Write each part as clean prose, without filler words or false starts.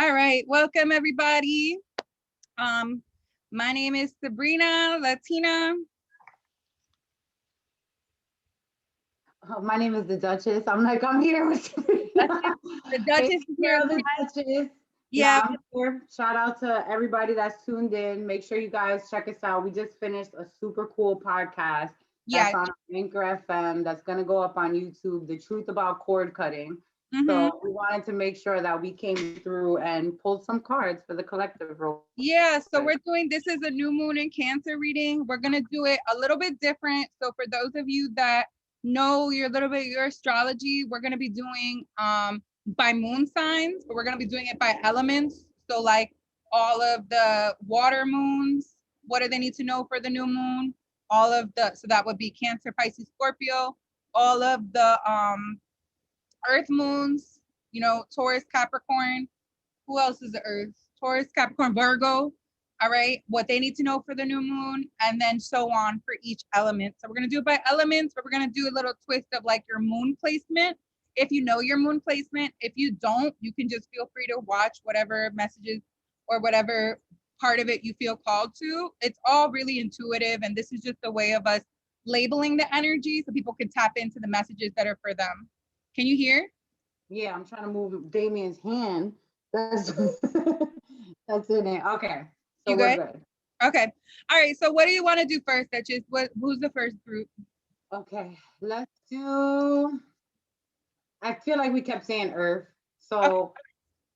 All right, welcome everybody. My name is Sabrina Latina. My name is the Duchess. I'm here with The Duchess is here. the Duchess. Yeah. I'm here. Shout out to everybody that's tuned in. Make sure you guys check us out. We just finished a super cool podcast Yeah. that's on Anchor FM. That's gonna go up on YouTube. The truth about cord cutting. Mm-hmm. So we wanted to make sure that we came through and pulled some cards for the collective role. Yeah, so we're doing, this is a new moon in Cancer reading. We're gonna do it a little bit different. So for those of you that know your little bit your astrology, we're gonna be doing by moon signs, but we're gonna be doing it by elements. So like all of the water moons, what do they need to know for the new moon? All of the, so that would be Cancer, Pisces, Scorpio. All of the earth moons, you know, Taurus, Capricorn. Who else is the earth? Taurus, Capricorn, Virgo. All right, what they need to know for the new moon, and then so on for each element. So we're gonna do it by elements, but we're gonna do a little twist of like your moon placement. If you know your moon placement, if you don't, you can just feel free to watch whatever messages or whatever part of it you feel called to. It's all really intuitive, and this is just a way of us labeling the energy so people can tap into the messages that are for them. Can you hear? Yeah, I'm trying to move Damien's hand. That's that's in it. Okay. So You we're good? good. Okay. All right. So what do you want to do first? That's just who's the first group? Okay, let's do. I feel like we kept saying Earth. So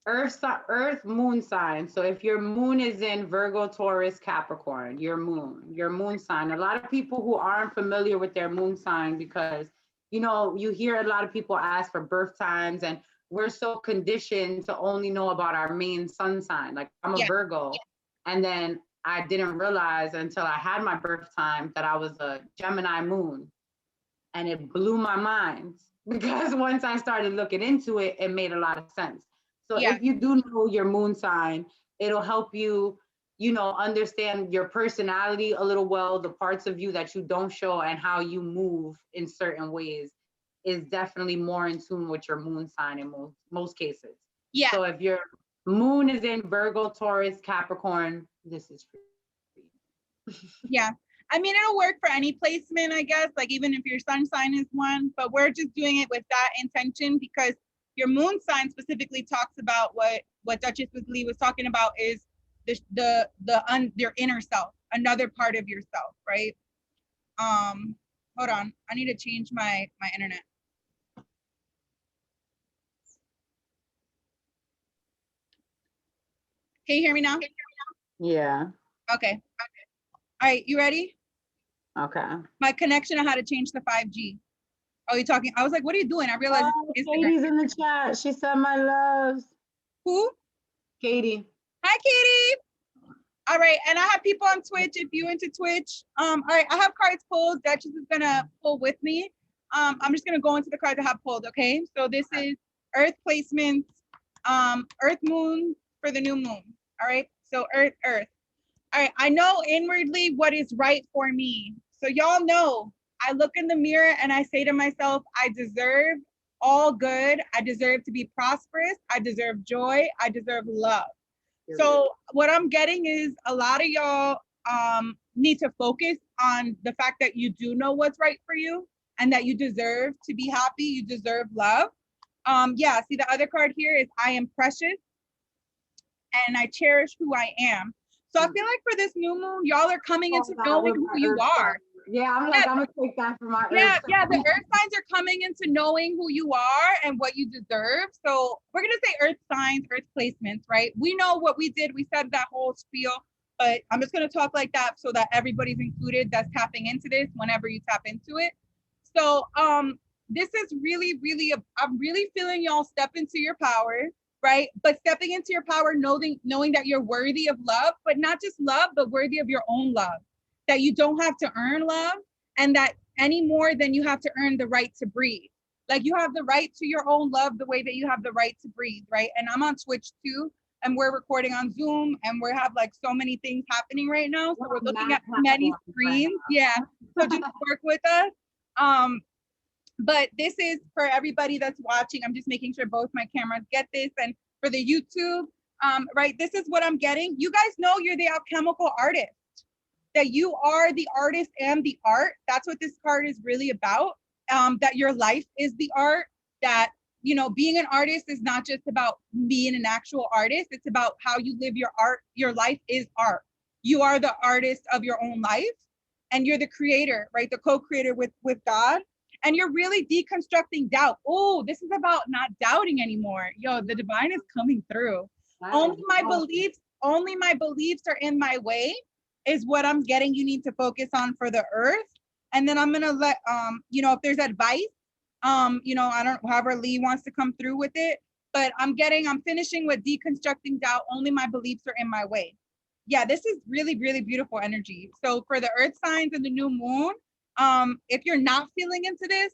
Earth moon sign. So if your moon is in Virgo, Taurus, Capricorn, your moon sign. A lot of people who aren't familiar with their moon sign, because you hear a lot of people ask for birth times, and we're so conditioned to only know about our main sun sign. Like I'm a Virgo, and then I didn't realize until I had my birth time that I was a Gemini moon, and it blew my mind because once I started looking into it, it made a lot of sense. So if you do know your moon sign, it'll help you, understand your personality a little well, the parts of you that you don't show, and how you move in certain ways is definitely more in tune with your moon sign in most cases. Yeah. So if your moon is in Virgo, Taurus, Capricorn, this is for you. Yeah. I mean, it'll work for any placement, I guess, like even if your sun sign is one, but we're just doing it with that intention because your moon sign specifically talks about what Duchess Lee was talking about is your inner self, another part of yourself, right? Hold on, I need to change my internet. Can you hear me now? Yeah. Okay. All right, you ready? Okay. My connection, I had to change to 5G. Oh, you're talking? I was like, what are you doing? I realized Katie's in the chat. She said my loves. Who? Katie. Hi, Katie. All right, and I have people on Twitch if you into Twitch. All right, I have cards pulled. Duchess is gonna pull with me. I'm just gonna go into the cards I have pulled, okay? So this is Earth placements, Earth moon for the new moon. All right, so Earth. All right, I know inwardly what is right for me. So y'all know, I look in the mirror and I say to myself, I deserve all good. I deserve to be prosperous. I deserve joy. I deserve love. So what I'm getting is a lot of y'all need to focus on the fact that you do know what's right for you and that you deserve to be happy. You deserve love. Yeah, see the other card here is I am precious and I cherish who I am. So I feel like for this new moon, y'all are coming into knowing who you are. Yeah, I'm like, I'm gonna take that for my Earth. Yeah, the earth signs are coming into knowing who you are and what you deserve. So we're gonna say earth signs, earth placements, right? We know what we did. We said that whole spiel, but I'm just gonna talk like that so that everybody's included that's tapping into this whenever you tap into it. So this is really, really, I'm really feeling y'all step into your power, right? But stepping into your power, knowing that you're worthy of love, but not just love, but worthy of your own love. That you don't have to earn love, and that any more than you have to earn the right to breathe. Like you have the right to your own love the way that you have the right to breathe, right? And I'm on Twitch too, and we're recording on Zoom, and we have like so many things happening right now. So we're looking at many screens. Yeah. So just work with us. But this is for everybody that's watching. I'm just making sure both my cameras get this. And for the YouTube, right, this is what I'm getting. You guys know you're the alchemical artist, that you are the artist and the art. That's what this card is really about. That your life is the art, that, you know, being an artist is not just about being an actual artist. It's about how you live your art. Your life is art. You are the artist of your own life, and you're the creator, right? The co-creator with God. And you're really deconstructing doubt. Oh, this is about not doubting anymore. Yo, the divine is coming through. Only my beliefs are in my way is what I'm getting. You need to focus on for the earth. And then I'm gonna let you know, if there's advice, you know, I don't, however Lee wants to come through with it, but I'm finishing with deconstructing doubt. Only my beliefs are in my way. Yeah, this is really, really beautiful energy. So for the earth signs and the new moon, if you're not feeling into this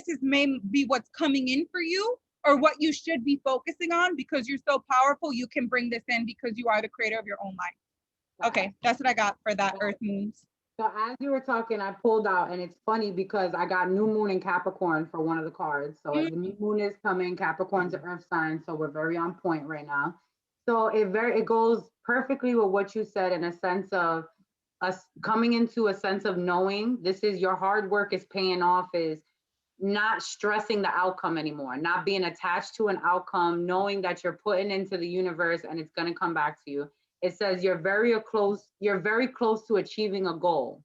is maybe what's coming in for you, or what you should be focusing on, because you're so powerful. You can bring this in because you are the creator of your own life. Okay, that's what I got for that earth moons. So as you were talking, I pulled out, and it's funny because I got new moon in Capricorn for one of the cards. So the new moon is coming. Capricorn's an earth sign, so we're very on point right now. So it goes perfectly with what you said, in a sense of us coming into a sense of knowing this is your hard work is paying off, is not stressing the outcome anymore, not being attached to an outcome, knowing that you're putting into the universe and it's going to come back to you. It says you're very close to achieving a goal.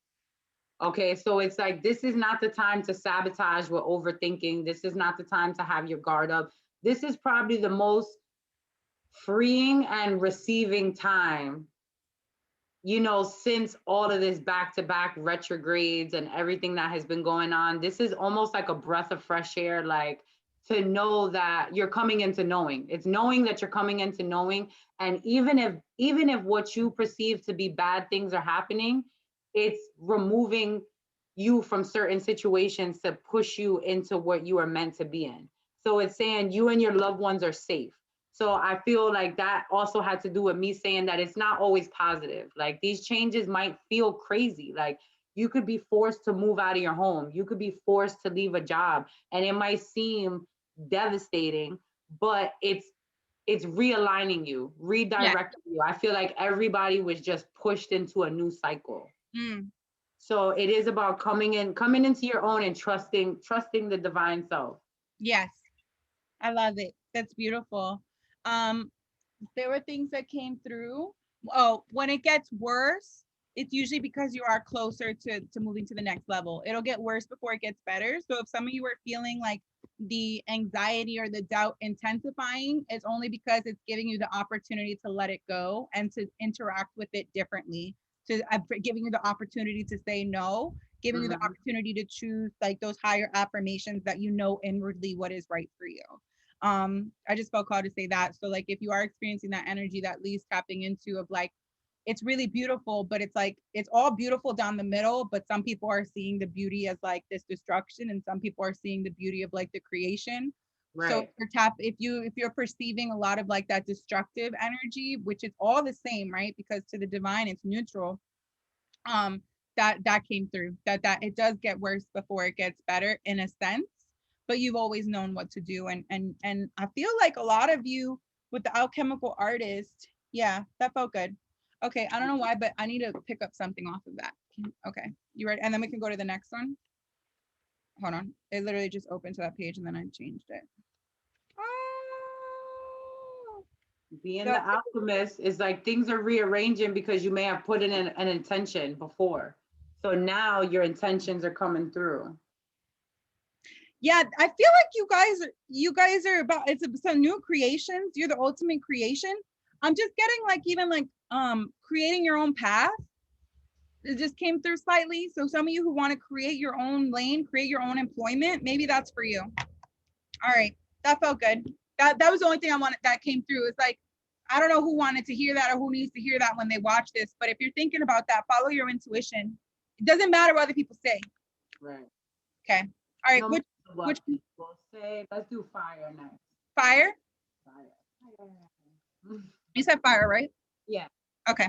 Okay, so it's like, this is not the time to sabotage with overthinking. This is not the time to have your guard up. This is probably the most freeing and receiving time, you know, since all of this back-to-back retrogrades and everything that has been going on. This is almost like a breath of fresh air, like, to know that you're coming into knowing. It's knowing that you're coming into knowing. And even if what you perceive to be bad things are happening, it's removing you from certain situations to push you into what you are meant to be in. So it's saying you and your loved ones are safe. So I feel like that also had to do with me saying that it's not always positive. Like, these changes might feel crazy. Like, you could be forced to move out of your home. You could be forced to leave a job, and it might seem devastating, but it's realigning you, redirecting you. I feel like everybody was just pushed into a new cycle. So it is about coming into your own and trusting the divine self. Yes, I love it. That's beautiful. There were things that came through. Oh, when it gets worse, it's usually because you are closer to moving to the next level. It'll get worse before it gets better. So if some of you are feeling like the anxiety or the doubt intensifying, it's only because it's giving you the opportunity to let it go and to interact with it differently, to giving you the opportunity to say no, giving you the opportunity to choose like those higher affirmations that you know inwardly what is right for you. I just felt called to say that. So like, if you are experiencing that energy that Lee's tapping into, of like, it's really beautiful, but it's like, it's all beautiful down the middle, but some people are seeing the beauty as like this destruction, and some people are seeing the beauty of like the creation. Right. So if you're perceiving a lot of like that destructive energy, which is all the same, right? Because to the divine, it's neutral. That came through, that it does get worse before it gets better in a sense, but you've always known what to do. And I feel like a lot of you with the alchemical artist, yeah, that felt good. Okay, I don't know why, but I need to pick up something off of that. Okay, you ready? And then we can go to the next one. Hold on, it literally just opened to that page and then I changed it. Oh. Being the alchemist is like, things are rearranging because you may have put in an intention before. So now your intentions are coming through. Yeah, I feel like you guys are about, it's some new creations. You're the ultimate creation. I'm just getting like, even like creating your own path. It just came through slightly. So some of you who want to create your own lane, create your own employment, maybe that's for you. All right, that felt good. That was the only thing I wanted that came through. It's like, I don't know who wanted to hear that or who needs to hear that when they watch this, but if you're thinking about that, follow your intuition. It doesn't matter what other people say. Right. Okay. All right. No, which people say, let's do fire next. Fire? Fire. You said fire, right? Yeah. Okay.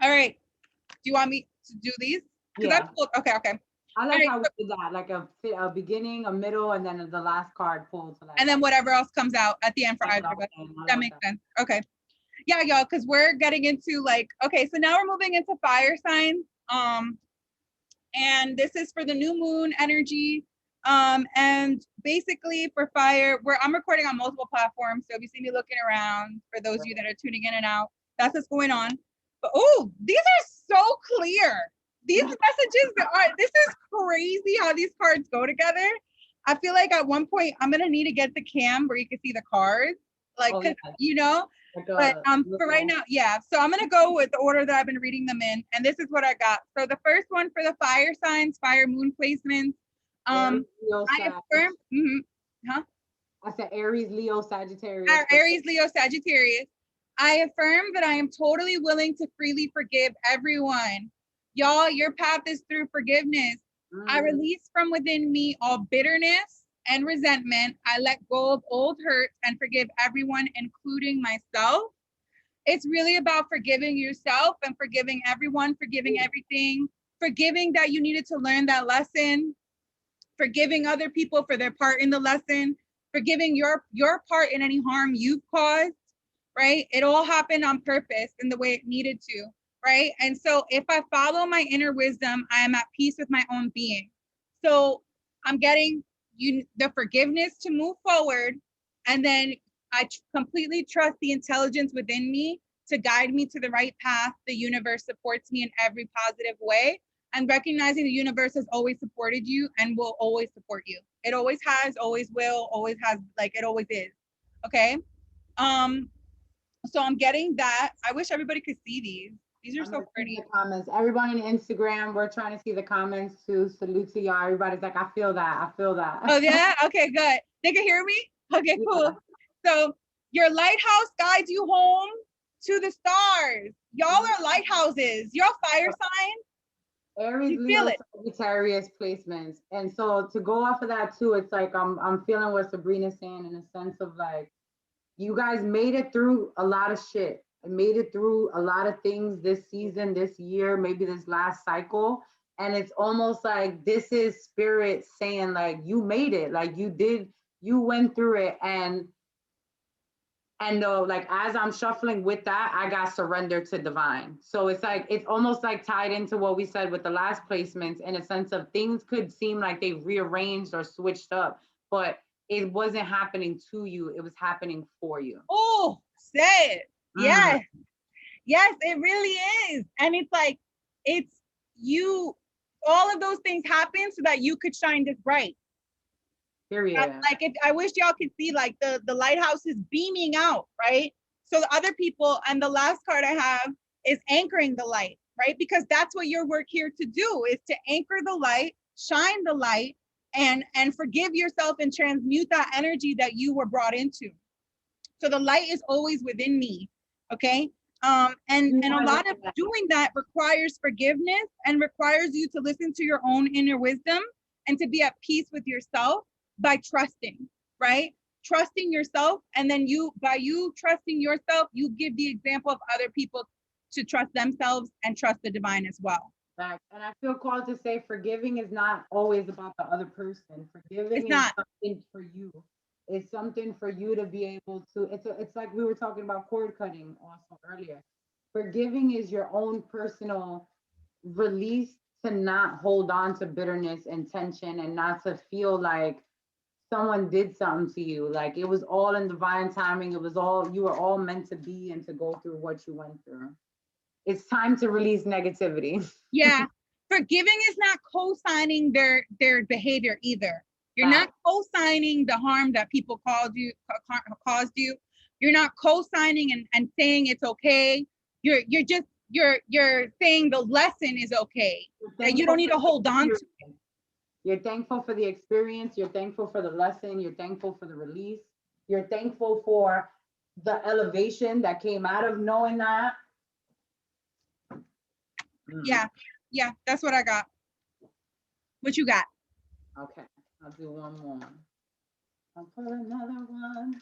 All right. Do you want me to do these? Yeah. Okay. I like how we did that, like a beginning, a middle, and then the last card pulled. And then whatever else comes out at the end for either of us. That makes sense. Okay. Yeah, y'all, because we're getting into like, okay, so now we're moving into fire signs. And this is for the new moon energy. And basically for fire, where I'm recording on multiple platforms. So if you see me looking around, for those of you that are tuning in and out, that's what's going on. But oh, these are so clear. These messages this is crazy how these cards go together. I feel like at one point I'm gonna need to get the cam where you can see the cards. Like, you know, but for right now, yeah. So I'm gonna go with the order that I've been reading them in, and this is what I got. So the first one for the fire signs, fire moon placements. I affirm. Huh? I said Aries, Leo, Sagittarius. Aries, Leo, Sagittarius. I affirm that I am totally willing to freely forgive everyone. Y'all, your path is through forgiveness. I release from within me all bitterness and resentment. I let go of old hurts and forgive everyone, including myself. It's really about forgiving yourself and forgiving everyone, forgiving everything, forgiving that you needed to learn that lesson, forgiving other people for their part in the lesson, forgiving your part in any harm you've caused, right? It all happened on purpose in the way it needed to, right? And so if I follow my inner wisdom, I am at peace with my own being. So I'm getting the forgiveness to move forward, and then I completely trust the intelligence within me to guide me to the right path. The universe supports me in every positive way, and recognizing the universe has always supported you and will always support you. It always has, always will, always has, like it always is. Okay. So I'm getting that. I wish everybody could see these. These are so pretty. The comments. Everybody on Instagram, we're trying to see the comments too. Salute to y'all. Everybody's like, I feel that. I feel that. Oh yeah. Okay. Good. They can hear me. Okay. Cool. So your lighthouse guides you home to the stars. Y'all are lighthouses. Y'all fire signs. Aries, Leo, Sagittarius placements. And so to go off of that too, it's like I'm feeling what Sabrina's saying in a sense of like, you guys made it through a lot of shit. I made it through a lot of things this season, this year, maybe this last cycle. And it's almost like this is spirit saying like, you made it, like you went through it. And like, as I'm shuffling with that, I got surrendered to divine. So it's like, it's almost like tied into what we said with the last placements in a sense of things could seem like they rearranged or switched up, but it wasn't happening to you. It was happening for you. Oh, say it. Yes. Yes, it really is. And it's like, it's you, all of those things happen so that you could shine this bright. Period. Like, if I wish y'all could see like the lighthouse is beaming out, right? So the other people, and the last card I have is anchoring the light, right? Because that's what your work here to do, is to anchor the light, shine the light, and forgive yourself and transmute that energy that you were brought into. So the light is always within me. Okay. And a lot of doing that requires forgiveness and requires you to listen to your own inner wisdom and to be at peace with yourself by trusting, right? Trusting yourself. And then by you trusting yourself, you give the example of other people to trust themselves and trust the divine as well. Right. And I feel called to say forgiving is not always about the other person. Forgiving is something for you. It's something for you to be able to, it's like we were talking about cord cutting also earlier. Forgiving is your own personal release to not hold on to bitterness and tension, and not to feel like someone did something to you. Like, it was all in divine timing. It was all, you were all meant to be and to go through what you went through. It's time to release negativity. Yeah. Forgiving is not co-signing their behavior either. You're not co-signing the harm that people caused you. You're not co-signing and saying it's okay. You're saying the lesson is okay. That you don't need to hold on to it. You're thankful for the experience. You're thankful for the lesson. You're thankful for the release. You're thankful for the elevation that came out of knowing that. Yeah, that's what I got. What you got? Okay, I'll do one more. I'll put another one.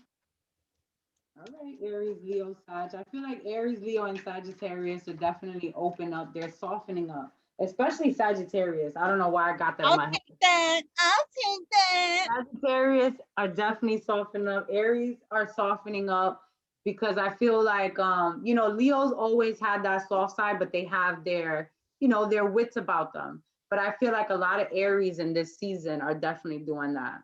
All right, Aries, Leo, Sag. I feel like Aries, Leo, and Sagittarius are definitely open up. They're softening up, especially Sagittarius. I don't know why I got that in my head. I'll take that. Sagittarius are definitely softening up. Aries are softening up. because I feel like, you know, Leo's always had that soft side, but they have their, you know, their wits about them. But I feel like a lot of Aries in this season are definitely doing that.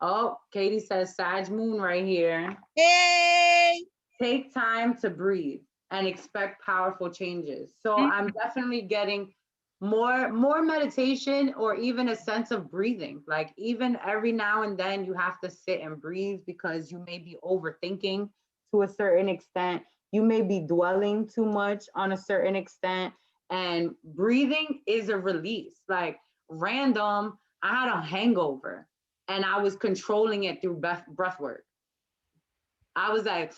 Oh, Katie says Sag moon right here. Hey. Take time to breathe and expect powerful changes. So I'm definitely getting more meditation, or even a sense of breathing. Like even every now and then you have to sit and breathe, because you may be overthinking to a certain extent. You may be dwelling too much on a certain extent, and breathing is a release. Like random, I had a hangover and I was controlling it through breath work. I was like,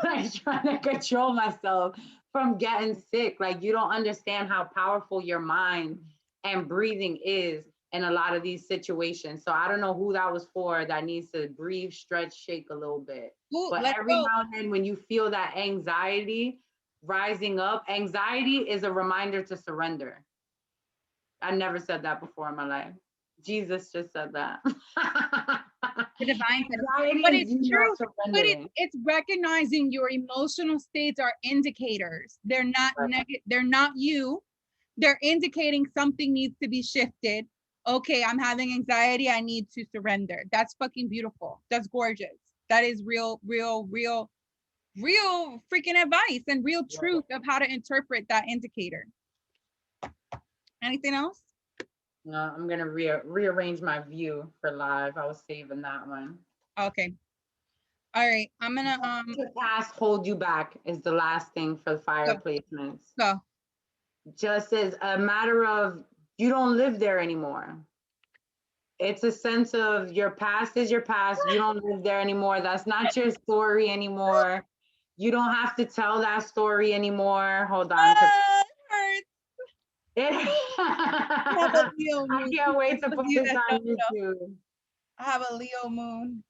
like trying to control myself from getting sick. Like you don't understand how powerful your mind and breathing is in a lot of these situations. So I don't know who that was for, that needs to breathe, stretch, shake a little bit. Ooh, But every now and then when you feel that anxiety rising up, anxiety is a reminder to surrender. I never said that before in my life. Jesus just said that. The divine said, Anxiety but is it's you true. not But surrendering. it's recognizing your emotional states are indicators. They're not Right. negative. They're not you. They're indicating something needs to be shifted. Okay, I'm having anxiety. I need to surrender. That's fucking beautiful. That's gorgeous. That is real freaking advice and real truth of how to interpret that indicator. Anything else? No, I'm gonna rearrange my view for live. I was saving that one. Okay. All right. I'm gonna The past hold you back is the last thing for the fire go. placements. Go. Just as a matter of, you don't live there anymore. It's a sense of your past is your past. You don't live there anymore. That's not your story anymore. You don't have to tell that story anymore. Hold on. It hurts. I have a Leo moon. I can't wait to put this on Know. YouTube. I have a Leo moon.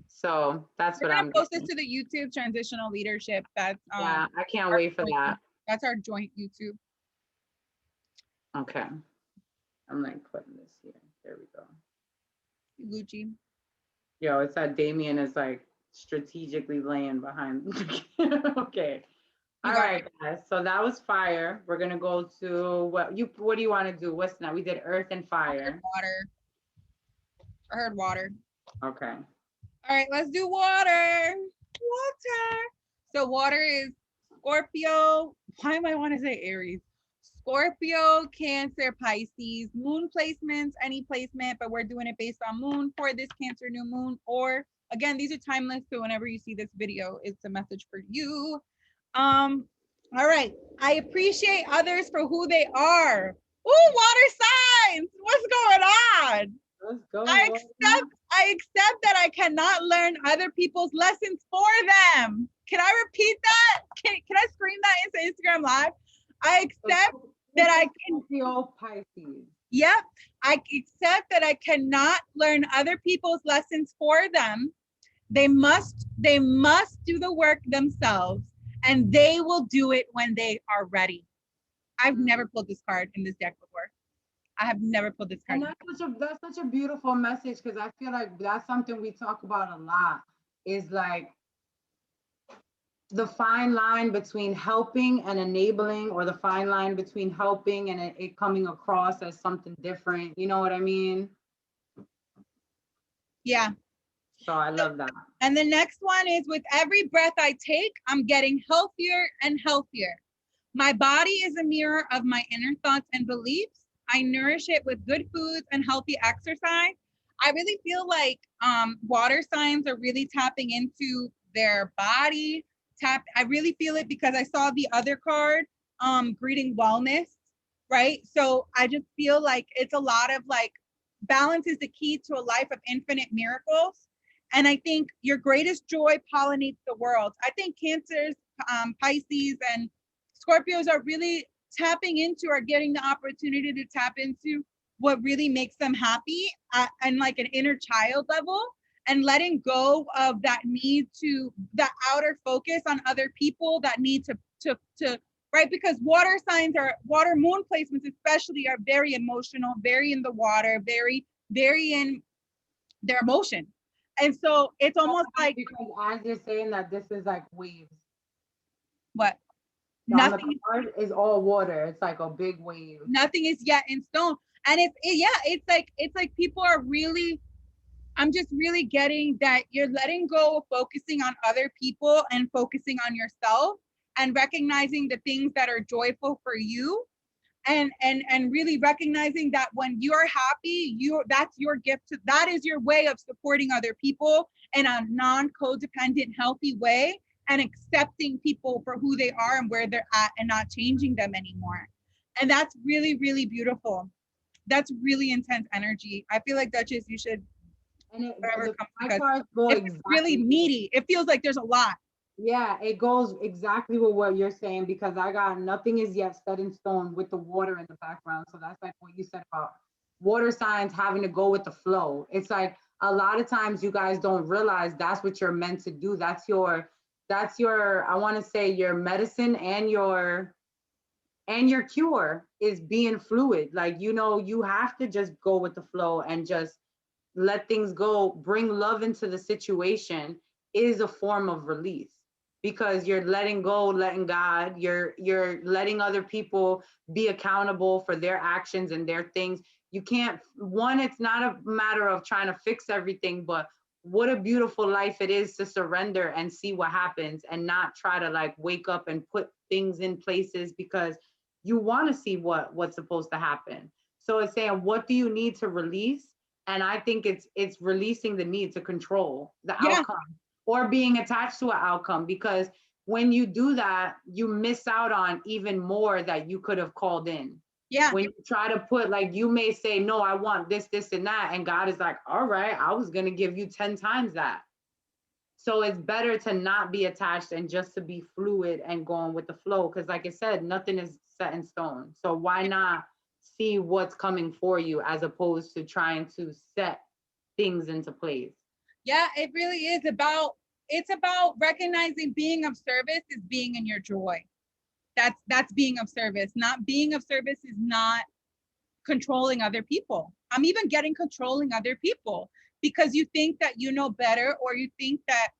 So that's We're what gonna I'm post getting. this to the YouTube transitional leadership. That's Yeah, I can't wait for that. That's our joint YouTube. Okay. I'm like putting this here. There we go. Gucci. Yo, it's that Damien is like strategically laying behind. Okay. All right, guys. So that was fire. We're gonna go to what do you want to do? What's now? We did earth and fire. Water. I heard water. Okay. All right, let's do water. Water. So water is Scorpio. Why am I want to say Aries? Scorpio, Cancer, Pisces, moon placements, any placement, but we're doing it based on moon for this Cancer new moon. Or again, these are timeless, so whenever you see this video, it's a message for you. All right. I appreciate others for who they are. Ooh, water signs. What's going on? Let's go. I accept that I cannot learn other people's lessons for them. Can I repeat that? Can I scream that into Instagram Live? I accept that I can. Pisces. Yep. I accept that I cannot learn other people's lessons for them. They must do the work themselves, and they will do it when they are ready. I've never pulled this card in this deck before. I have never pulled this card. And that's such a beautiful message, because I feel like that's something we talk about a lot, is like the fine line between helping and enabling, or the fine line between helping and it coming across as something different. You know what I mean? Yeah. So I love that. And the next one is, with every breath I take, I'm getting healthier and healthier. My body is a mirror of my inner thoughts and beliefs. I nourish it with good foods and healthy exercise. I really feel like water signs are really tapping into their body. I really feel it because I saw the other card, greeting wellness, right? So I just feel like it's a lot of like, balance is the key to a life of infinite miracles. And I think your greatest joy pollinates the world. I think Cancers, Pisces, and Scorpios are really tapping into, or getting the opportunity to tap into what really makes them happy and like an inner child level, and letting go of that need to, that outer focus on other people, that need to right? Because water signs are, water moon placements especially, are very emotional, very in the water, very in their emotion. And so it's almost like, because as you're saying that, this is like waves. what? On the Nothing, card is all water. It's like a big wave. nothing is yet in stone. And it's like people are really, I'm just really getting that you're letting go of focusing on other people and focusing on yourself and recognizing the things that are joyful for you, and really recognizing that when you're happy, that's your gift that is your way of supporting other people in a non-codependent, healthy way, and accepting people for who they are and where they're at and not changing them anymore. And that's really, really beautiful. That's really intense energy. I feel like, Duchess, you should, And whatever the comes, my because cards go it's exactly. really meaty. It feels like there's a lot. Yeah, it goes exactly with what you're saying, because I got nothing is yet set in stone with the water in the background. So that's like what you said about water signs having to go with the flow. It's like a lot of times you guys don't realize that's what you're meant to do. That's your I want to say your medicine and your cure is being fluid. Like, you have to just go with the flow and just let things go. Bring love into the situation is a form of release, because you're letting go, letting God, you're letting other people be accountable for their actions and their things. You can't, it's not a matter of trying to fix everything, but what a beautiful life it is to surrender and see what happens, and not try to like wake up and put things in places because you want to see what's supposed to happen. So it's saying, what do you need to release? And I think it's releasing the need to control the outcome or being attached to an outcome, because when you do that, you miss out on even more that you could have called in. Yeah. When you try to put, like, you may say, no, I want this, this, and that. And God is like, all right, I was going to give you 10 times that. So it's better to not be attached and just to be fluid and going with the flow. Because like I said, nothing is set in stone. So why not see what's coming for you, as opposed to trying to set things into place? Yeah, it really is it's about recognizing being of service is being in your joy. That's being of service. Not being of service is not controlling other people. I'm even getting controlling other people because you think that you know better, or you think that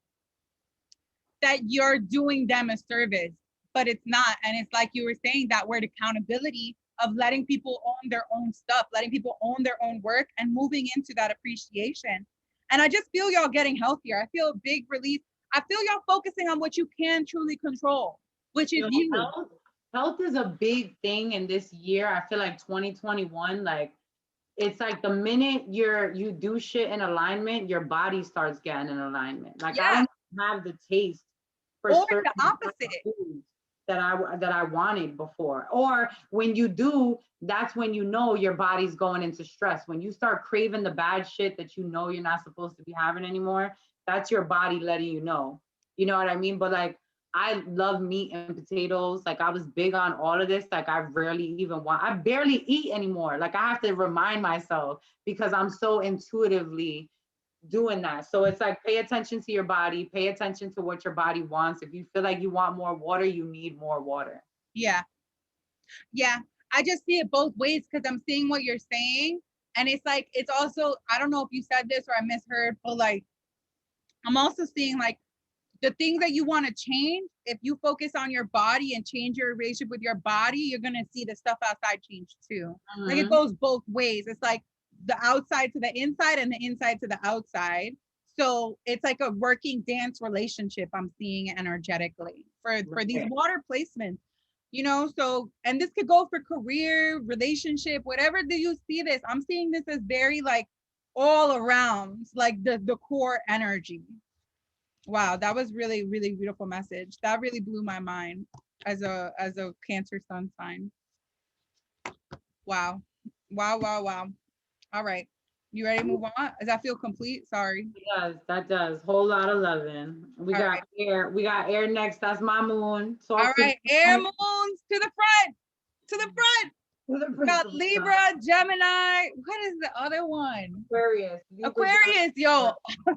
you're doing them a service, but it's not. And it's like you were saying, that word accountability, of letting people own their own stuff, letting people own their own work, and moving into that appreciation. And I just feel y'all getting healthier. I feel a big release. I feel y'all focusing on what you can truly control, which is you. Health is a big thing in this year. I feel like 2021, like, it's like the minute you do shit in alignment, your body starts getting in alignment. Like, I don't have the taste for or certain the opposite foods that I wanted before. Or when you do, that's when you know your body's going into stress. When you start craving the bad shit that you know you're not supposed to be having anymore, that's your body letting you know. You know what I mean? But like, I love meat and potatoes. Like, I was big on all of this. Like, I barely eat anymore. Like, I have to remind myself, because I'm so intuitively doing that. So it's like, pay attention to your body, pay attention to what your body wants. If you feel like you want more water, you need more water. Yeah. I just see it both ways, because I'm seeing what you're saying, and it's like, it's also, I don't know if you said this or I misheard, but like, I'm also seeing like the things that you want to change. If you focus on your body and change your relationship with your body, you're going to see the stuff outside change too. Like, it goes both ways. It's like the outside to the inside and the inside to the outside. So it's like a working dance relationship I'm seeing energetically for these water placements, so, and this could go for career, relationship, whatever do you see this. I'm seeing this as very like all around, like the core energy. Wow, that was really, really beautiful message. That really blew my mind as a Cancer sun sign. Wow. Wow. All right. You ready to move on? Does that feel complete? Sorry. That does. Whole lot of loving. We got air. We got air next. That's my moon. All right. Air moons to the front. To the front. We got Libra, Gemini. What is the other one? Aquarius, yo.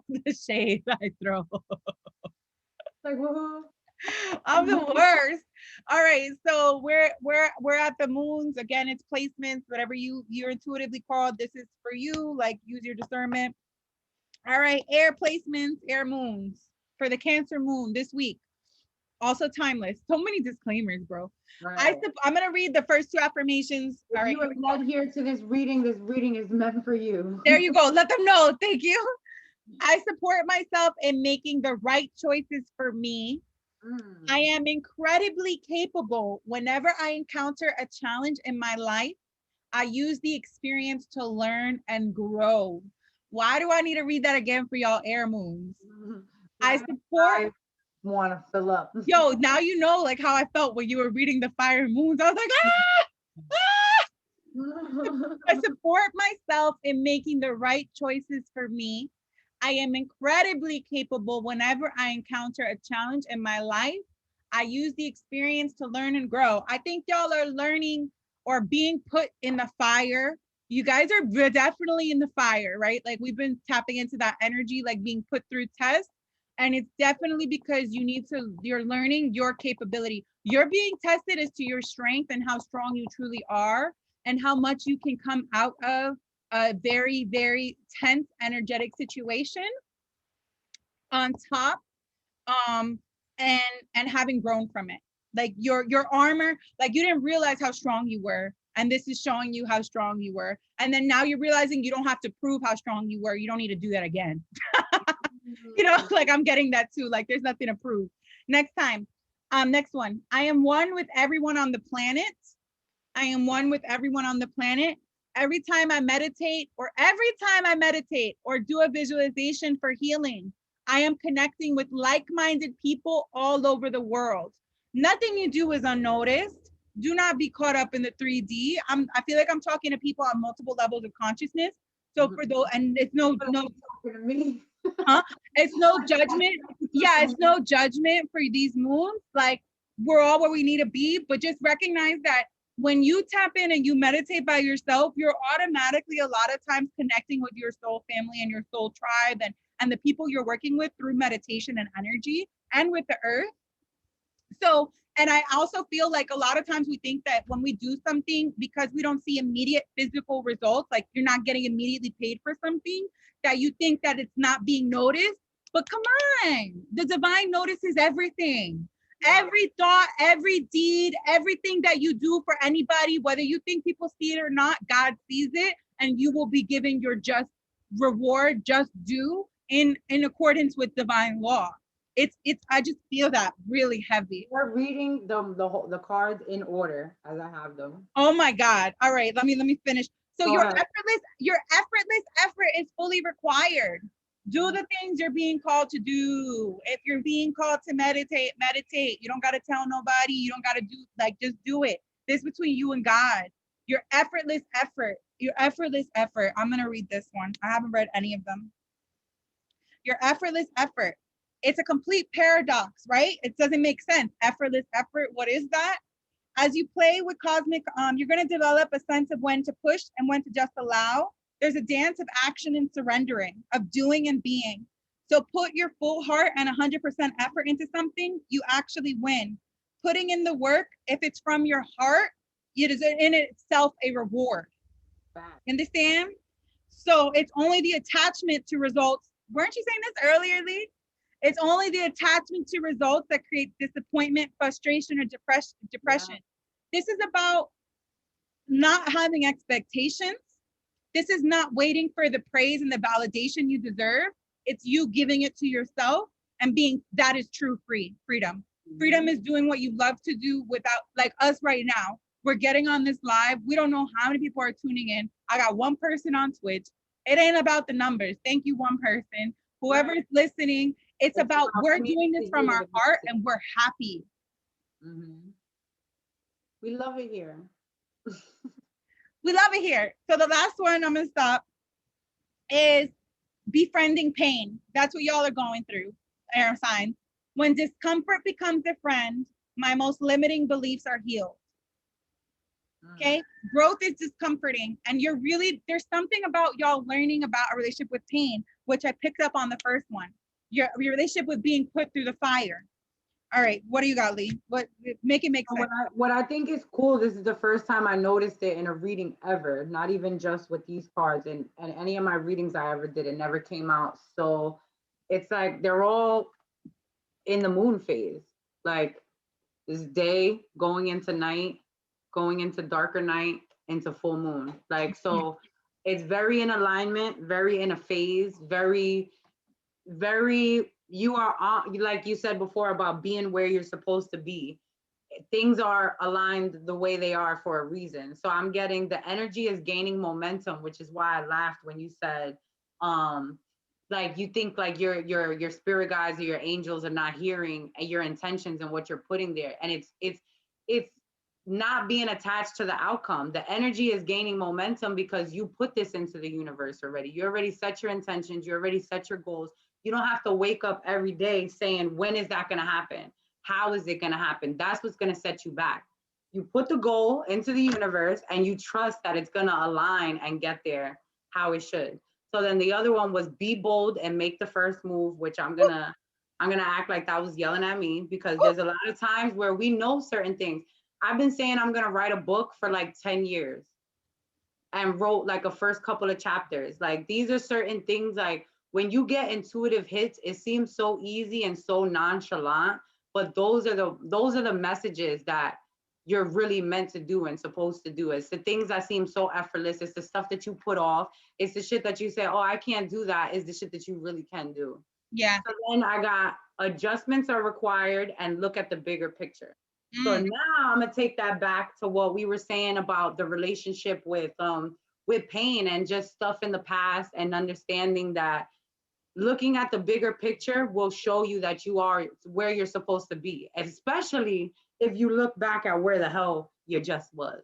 The shade I throw. Like, woohoo. I'm the worst. All right, so we're at the moons again. It's placements, whatever you're intuitively called. This is for you. Like, use your discernment. All right, air placements, air moons for the Cancer moon this week. Also timeless. So many disclaimers, bro. Right. I'm gonna read the first two affirmations. All If right, you were led here to this reading is meant for you. there you go. Let them know. Thank you. I support myself in making the right choices for me. I am incredibly capable. Whenever I encounter a challenge in my life, I use the experience to learn and grow. Why do I need to read that again for y'all air moons? I support. I want to fill up. Yo, now you know like how I felt when you were reading the fire moons. I was like, ah, ah. I support myself in making the right choices for me. I am incredibly capable whenever I encounter a challenge in my life. I use the experience to learn and grow. I think y'all are learning or being put in the fire. You guys are definitely in the fire, right? Like we've been tapping into that energy, like being put through tests. And it's definitely because you're learning your capability. You're being tested as to your strength and how strong you truly are and how much you can come out of a very, very tense energetic situation on top, and having grown from it. Like your armor, like you didn't realize how strong you were, and this is showing you how strong you were. And then now you're realizing you don't have to prove how strong you were. You don't need to do that again. You know, like I'm getting that too. Like there's nothing to prove. Next time, next one. I am one with everyone on the planet. I am one with everyone on the planet. Every time I meditate or do a visualization for healing, I am connecting with like-minded people all over the world. Nothing you do is unnoticed. Do not be caught up in the 3D. I feel like I'm talking to people on multiple levels of consciousness. So for those, and it's no it's no judgment. Yeah, it's no judgment for these moons. Like we're all where we need to be, but just recognize that when you tap in and you meditate by yourself, you're automatically a lot of times connecting with your soul family and your soul tribe and the people you're working with through meditation and energy and with the earth. So, and I also feel like a lot of times we think that when we do something, because we don't see immediate physical results, like you're not getting immediately paid for something, that you think that it's not being noticed. But come on, the divine notices everything. Every thought, every deed, everything that you do for anybody, whether you think people see it or not, God sees it, and you will be given your just reward, just due in accordance with divine law. It's I just feel that really heavy. We're reading the cards in order as I have them. Oh my God. All right, let me finish. So your effortless effort is fully required. Do the things you're being called to do. If you're being called to meditate. You don't got to tell nobody. You don't got to do, like, just do it. This is between you and God. Your effortless effort. I'm going to read this one. I haven't read any of them. Your effortless effort. It's a complete paradox, right? It doesn't make sense. Effortless effort. What is that? As you play with cosmic, you're going to develop a sense of when to push and when to just allow. There's a dance of action and surrendering, of doing and being. So put your full heart and 100% effort into something, you actually win. Putting in the work, if it's from your heart, it is in itself a reward. Understand? So it's only the attachment to results. Weren't you saying this earlier, Lee? It's only the attachment to results that creates disappointment, frustration, or depression. Yeah. This is about not having expectations. This is not waiting for the praise and the validation you deserve. It's you giving it to yourself and being, that is true freedom. Freedom is doing what you love to do without, like us right now. We're getting on this live. We don't know how many people are tuning in. I got one person on Twitch. It ain't about the numbers. Thank you, one person. Whoever's listening, it's about we're doing this from our heart and we're happy. Mm-hmm. We love it here. We love it here. So the last one I'm going to stop is befriending pain. That's what y'all are going through, air signs. When discomfort becomes a friend, my most limiting beliefs are healed. Okay, growth is discomforting, and there's something about y'all learning about a relationship with pain, which I picked up on the first one. Your relationship with being put through the fire. All right, what do you got, Lee? Make it make sense. What I think is cool, this is the first time I noticed it in a reading ever, not even just with these cards, and any of my readings I ever did, it never came out. So it's like they're all in the moon phase, like this day going into night, going into darker night, into full moon. Like, so it's very in alignment, very in a phase, very, very, you are on, like you said before about being where you're supposed to be. Things are aligned the way they are for a reason. So I'm getting the energy is gaining momentum, which is why I laughed when you said, like you think like your spirit guides or your angels are not hearing your intentions and what you're putting there. And it's not being attached to the outcome. The energy is gaining momentum because you put this into the universe already. You already set your intentions, you already set your goals. You don't have to wake up every day saying, when is that going to happen? How is it going to happen? That's what's going to set you back. You put the goal into the universe and you trust that it's going to align and get there how it should. So then the other one was be bold and make the first move, which I'm gonna act like that was yelling at me, because there's a lot of times where we know certain things. I've been saying I'm gonna write a book for like 10 years and wrote like a first couple of chapters. Like these are certain things, like when you get intuitive hits, it seems so easy and so nonchalant, but those are the messages that you're really meant to do and supposed to do. It's the things that seem so effortless. It's the stuff that you put off. It's the shit that you say, oh, I can't do that. Is the shit that you really can do. Yeah. So then I got adjustments are required and look at the bigger picture. So now I'm gonna take that back to what we were saying about the relationship with pain and just stuff in the past, and understanding that looking at the bigger picture will show you that you are where you're supposed to be, especially if you look back at where the hell you just was.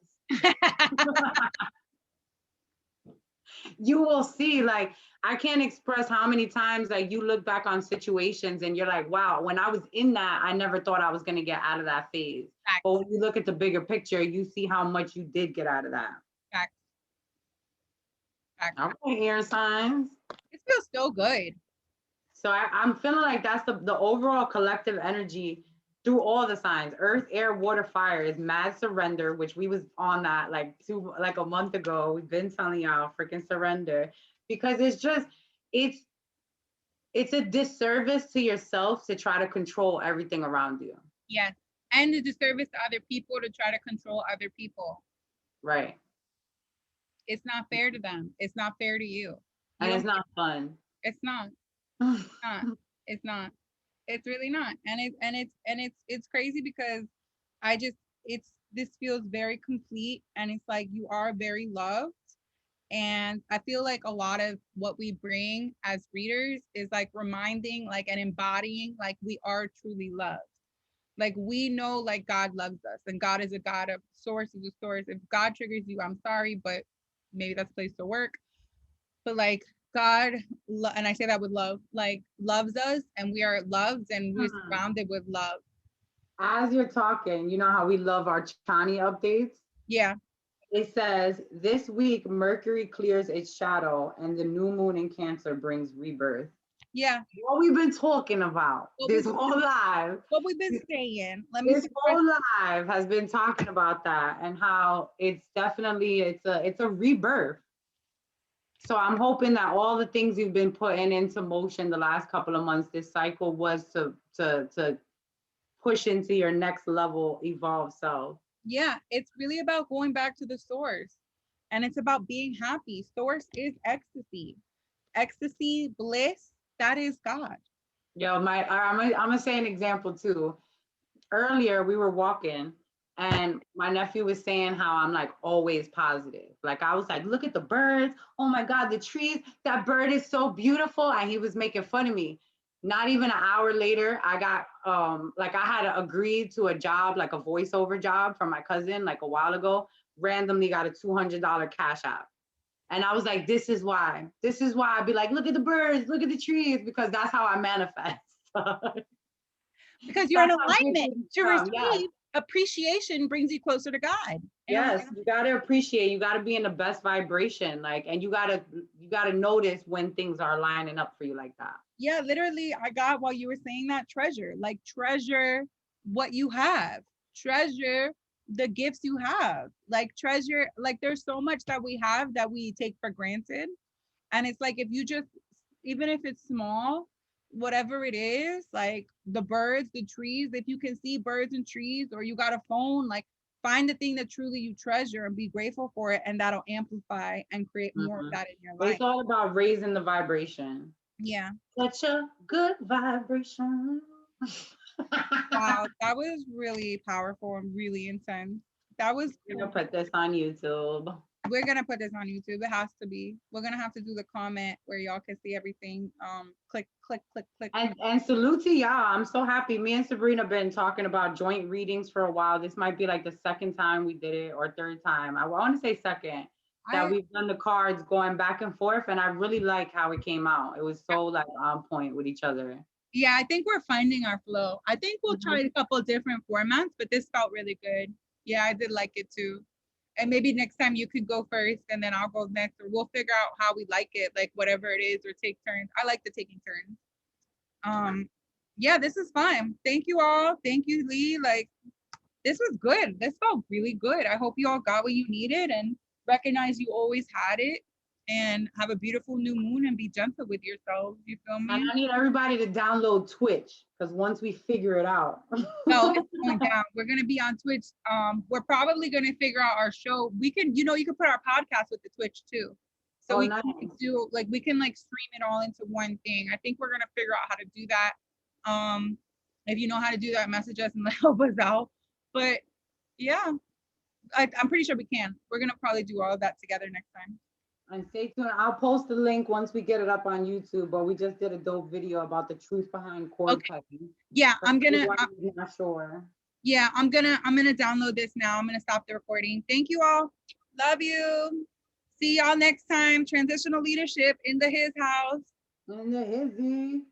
You will see, like, I can't express how many times like you look back on situations and you're like, wow, when I was in that, I never thought I was going to get out of that phase. Fact. But when you look at the bigger picture, you see how much you did get out of that. Fact. Okay, air signs. It feels so good. So I'm feeling like that's the overall collective energy through all the signs. Earth, air, water, fire is mad surrender, which we was on that like a month ago. We've been telling y'all freaking surrender, because it's a disservice to yourself to try to control everything around you. Yes. And a disservice to other people to try to control other people. Right. It's not fair to them. It's not fair to you. And it's not fun. It's not. It's not. It's really not. And it's crazy because this feels very complete, and it's like you are very loved. And I feel like a lot of what we bring as readers is like reminding, like, and embodying, like, we are truly loved. Like, we know, like, God loves us, and God is a God of source, is a source. If God triggers you, I'm sorry, but maybe that's a place to work. But like, God, and I say that with love, like, loves us, and we are loved, and we're surrounded with love. As you're talking, you know how we love our Chani updates? Yeah. It says, this week, Mercury clears its shadow and the new moon in Cancer brings rebirth. Yeah. What we've been talking about this whole live. What we've been saying. This whole live has been talking about that, and how it's definitely, it's a rebirth. So I'm hoping that all the things you've been putting into motion the last couple of months, this cycle was to push into your next level, evolve self. Yeah, it's really about going back to the source, and it's about being happy. Source is ecstasy. Ecstasy, bliss, that is God. Yo, I'm gonna say an example too. Earlier we were walking and my nephew was saying how I'm like always positive. Like I was like, look at the birds. Oh my God, the trees, that bird is so beautiful. And he was making fun of me. Not even an hour later, I got, like I had agreed to a job, like a voiceover job from my cousin, like a while ago, randomly got a $200 cash app. And I was like, this is why I'd be like, look at the birds, look at the trees, because that's how I manifest. Because you're in alignment to receive appreciation brings you closer to God. Yes, you gotta appreciate. You gotta be in the best vibration, like, and you gotta notice when things are lining up for you like that. Yeah, literally, I got while you were saying that, treasure, like treasure what you have, treasure the gifts you have, like treasure, like there's so much that we have that we take for granted. And it's like, if you just, even if it's small, whatever it is, like the birds, the trees, if you can see birds and trees, or you got a phone, like find the thing that truly you treasure and be grateful for it. And that'll amplify and create more of that in your life. It's all about raising the vibration. Yeah. Such a good vibration. Wow, that was really powerful and really intense. That was We're gonna put this on YouTube. We're gonna put this on YouTube. It has to be. We're gonna have to do the comment where y'all can see everything. Click, click, click, click. And salute to y'all. I'm so happy. Me and Sabrina been talking about joint readings for a while. This might be like the second time we did it, or third time. I want to say second that we've done the cards going back and forth, and I really like how it came out. It was so like on point with each other. Yeah, I think we're finding our flow. I think we'll try a couple of different formats, but this felt really good. Yeah, I did like it too. And maybe next time you could go first and then I'll go next, or we'll figure out how we like it, like whatever it is, or take turns. I like the taking turns. Yeah, this is fun. Thank you all. Thank you, Lee. Like, this was good. This felt really good. I hope you all got what you needed and recognize you always had it, and have a beautiful new moon and be gentle with yourselves. You feel me? And I need everybody to download Twitch, because once we figure it out. No, it's going down. We're gonna be on Twitch. We're probably gonna figure out our show. We can, you can put our podcast with the Twitch too. So we can do, like, we can like stream it all into one thing. I think we're gonna figure out how to do that. If you know how to do that, message us and help us out. But yeah, I'm pretty sure we can. We're gonna probably do all of that together next time. And stay tuned. I'll post the link once we get it up on YouTube. But we just did a dope video about the truth behind cord cutting. Yeah, I'm not sure. Yeah, I'm gonna download this now. I'm gonna stop the recording. Thank you all. Love you. See y'all next time. Transitional leadership in the his house. In the hizzy.